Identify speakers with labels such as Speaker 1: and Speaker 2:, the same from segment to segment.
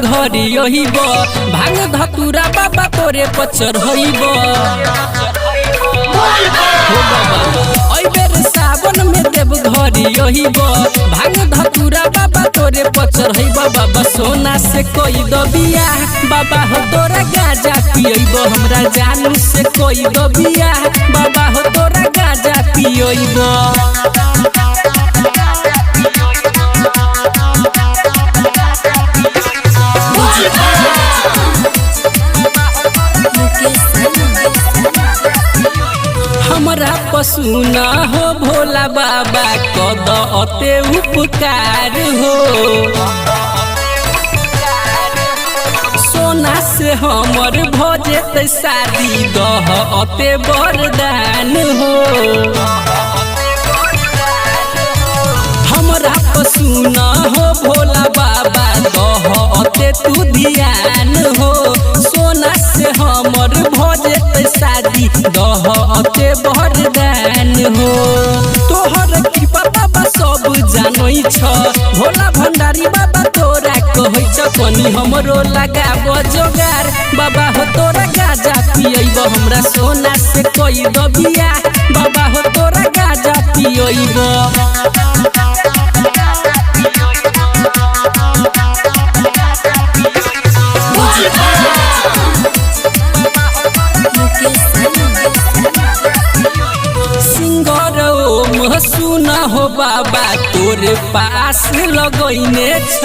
Speaker 1: घरी यहीब भांग धतुरा बाबा तोरे पचर होइब बेर सावन में देव घरी यहीब भांग धतुरा बाबा तोरे पचर होइब बाबा सोना से कोई दो बियाह बाबा हो तोरा गाजा पियब हमरा जानू से कोई दो बियाह बाबा हो तोरा गाजा पियब हमरा पसुना हो भोला बाबा कद अते उपकार हो सोना से हमर भजेत शादी दह अते वरदान हो हमरा पसुना हो भोला बाबा दह अते तू ध्यान हो सोना से हमर भजेत शादी दह अते वरदान हो तोहर कृपा बाबा सब जानै छ भोला भंडारी बाबा तोरा कहै छ कनी हमरो लगाब जोगार बाबा हो तोरा गाजा पियब हमरा सोना से कोई दो बियाह बाबा हो तोरा गाजा पियब सुना हो बाबा तोरे पास लगैने छ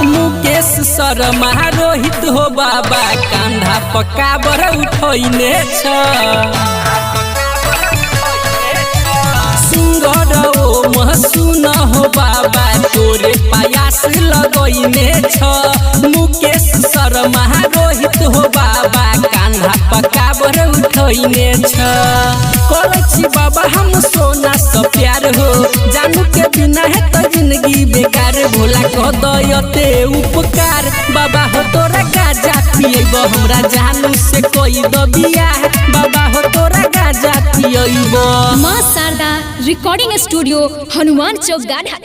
Speaker 1: मुकेश शर्मा रोहित हो बाबा कांधा पकाबर उठैने छ सिंगर ओम सुना हो बाबा तोरे पायास लगैने छ मुकेश शर्मा रोहित हो बाबा कांधा पकाबर उठैने छ करै छी बाबा हम सोना से प्यार हो जानू के बिना है तो जिंदगी बेकार भोला कह दयते उपकार बाबा हो तोरा गाजा पियब हमरा जानू से कोई दो बियाह बाबा हो तोरा गाजा पियब
Speaker 2: मां शारदा रिकॉर्डिंग स्टूडियो हनुमान चौक गाढ़ा।